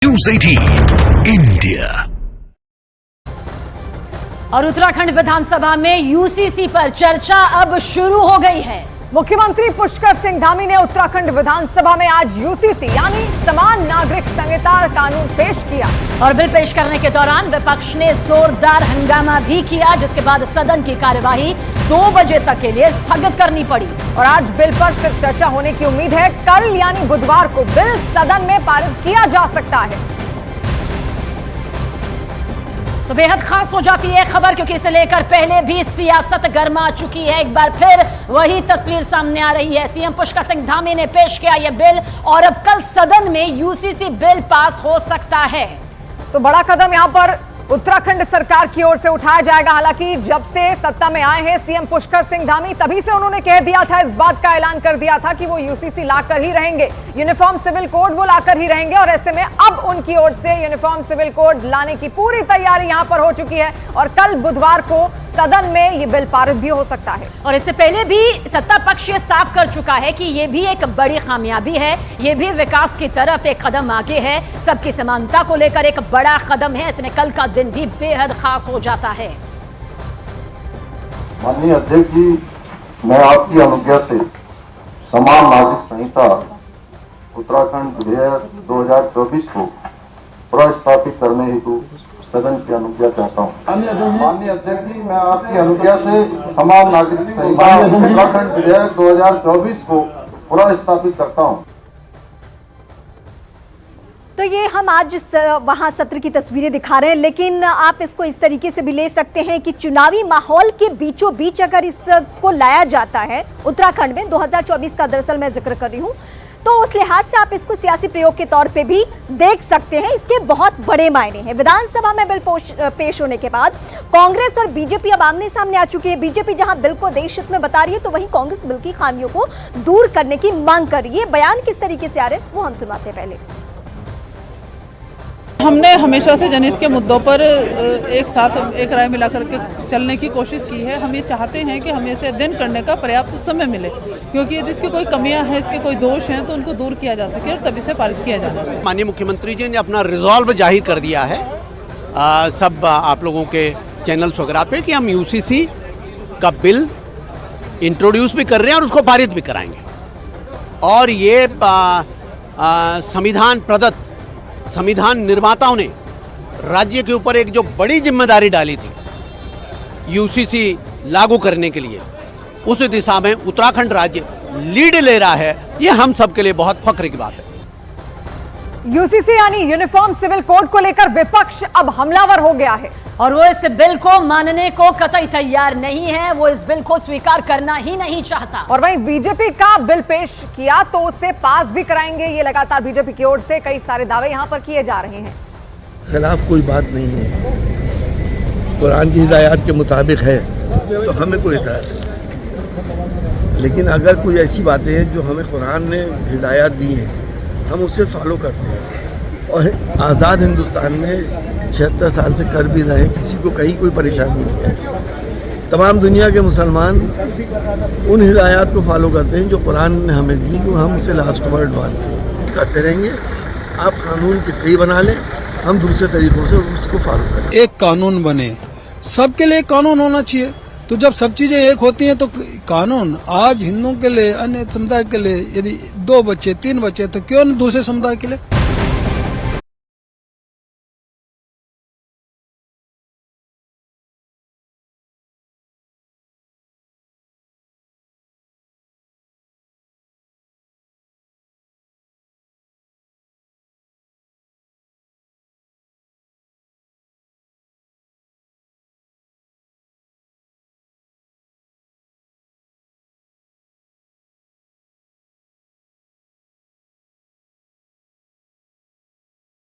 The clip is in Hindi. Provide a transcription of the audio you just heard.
News 18 India. और उत्तराखंड विधानसभा में यूसीसी पर चर्चा अब शुरू हो गई है। मुख्यमंत्री पुष्कर सिंह धामी ने उत्तराखंड विधानसभा में आज यूसीसी यानी समान नागरिक संहिता कानून पेश किया और बिल पेश करने के दौरान विपक्ष ने जोरदार हंगामा भी किया, जिसके बाद सदन की कार्यवाही 2 बजे तक के लिए स्थगित करनी पड़ी। और आज बिल पर सिर्फ चर्चा होने की उम्मीद है। कल यानी बुधवार को बिल सदन में पारित किया जा सकता है। तो बेहद खास हो जाती है खबर, क्योंकि इसे लेकर पहले भी सियासत गर्मा चुकी है। एक बार फिर वही तस्वीर सामने आ रही है। सीएम पुष्कर सिंह धामी ने पेश किया यह बिल और अब कल सदन में यूसीसी बिल पास हो सकता है। तो बड़ा कदम यहां पर उत्तराखंड सरकार की ओर से उठाया जाएगा। हालांकि जब से सत्ता में आए हैं सीएम पुष्कर सिंह धामी, तभी से उन्होंने कह दिया था, इस बात का ऐलान कर दिया था कि वो यूसीसी लाकर ही रहेंगे, यूनिफॉर्म सिविल कोड वो लाकर ही रहेंगे। और ऐसे में अब उनकी ओर से यूनिफॉर्म सिविल कोड लाने की पूरी तैयारी यहां पर हो चुकी है और कल बुधवार को सदन में ये बिल पारित भी हो सकता है। और इससे पहले भी सत्ता पक्ष ये साफ कर चुका है कि ये भी एक बड़ी कामयाबी है, ये भी विकास की तरफ एक कदम आगे है, सबकी समानता को लेकर एक बड़ा कदम है। इसमें कल का दिन भी बेहद खास हो जाता है। माननीय अध्यक्ष जी, मैं आपकी अनुज्ञा से समान नागरिक संहिता उत्तराखंड विधेयक 2024 को प्रस्तावित करने हेतु सदन की अनुज्ञा चाहता हूँ। माननीय अध्यक्ष जी, मैं आपकी अनुज्ञा से समान नागरिक संहिता उत्तराखंड विधेयक 2024 को प्रस्तावित करता हूँ। तो ये हम आज वहाँ सत्र की तस्वीरें दिखा रहे हैं, लेकिन आप इसको इस तरीके से भी ले सकते हैं कि चुनावी माहौल के बीचों बीच अगर इसको लाया जाता है उत्तराखंड में 2024 का दरअसल मैं जिक्र कर रही हूँ, तो उस लिहाज से आप इसको सियासी प्रयोग के तौर पे भी देख सकते हैं। इसके बहुत बड़े मायने हैं। विधानसभा में बिल पेश होने के बाद कांग्रेस और बीजेपी अब आमने सामने आ चुकी है। बीजेपी जहां बिल को देश हित में बता रही है, तो वहीं कांग्रेस बिल की खामियों को दूर करने की मांग कर रही है। बयान किस तरीके से आ रहे हैं वो हम सुनाते हैं। पहले हमने हमेशा से जनहित के मुद्दों पर एक साथ एक राय मिलाकर के चलने की कोशिश की है। हम ये चाहते हैं कि हमें इसे अध्ययन करने का पर्याप्त समय मिले, क्योंकि यदि इसकी कोई कमियां हैं, इसके कोई दोष हैं, तो उनको दूर किया जा सके और तभी से पारित किया जाना चाहिए। माननीय मुख्यमंत्री जी ने अपना रिजॉल्व जाहिर कर दिया है सब आप लोगों के चैनल्स वगैरह पे कि हम यूसीसी का बिल इंट्रोड्यूस भी कर रहे हैं और उसको पारित भी कराएंगे। और ये संविधान प्रदत्त संविधान निर्माताओं ने राज्य के ऊपर एक जो बड़ी जिम्मेदारी डाली थी यूसीसी लागू करने के लिए, उस दिशा में उत्तराखंड राज्य लीड ले रहा है। ये हम सब के लिए बहुत फख्र की बात है। यूसीसी यानी यूनिफॉर्म सिविल कोड को लेकर विपक्ष अब हमलावर हो गया है और वो इस बिल को मानने को कतई तैयार नहीं है। वो इस बिल को स्वीकार करना ही नहीं चाहता। और वहीं बीजेपी का बिल पेश किया तो उसे पास भी कराएंगे। ये लगातार बीजेपी की ओर से कई सारे दावे यहां पर किए जा रहे हैं। खिलाफ कोई बात नहीं है, कुरान की हिदायत के मुताबिक है तो हमें कोई एतराज़ नहीं। लेकिन अगर कोई ऐसी बातें हैं जो हमें कुरान ने हिदायत दी हैं, हम उससे फॉलो करते हैं और आज़ाद हिंदुस्तान में 76 साल से कर भी रहे हैं। किसी को कहीं कोई परेशानी नहीं है। तमाम दुनिया के मुसलमान उन हिदायत को फॉलो करते हैं जो कुरान ने हमें दी, तो हम उसे लास्ट वर्ड मानते हैं, करते रहेंगे। आप कानून कितने ही बना लें, हम दूसरे तरीकों से उसको फॉलो करें। एक कानून बने, सबके लिए कानून होना चाहिए। तो जब सब चीजें एक होती हैं तो कानून आज हिंदुओं के लिए, अन्य समुदाय के लिए यदि 2 बच्चे 3 बच्चे, तो क्यों न दूसरे समुदाय के लिए।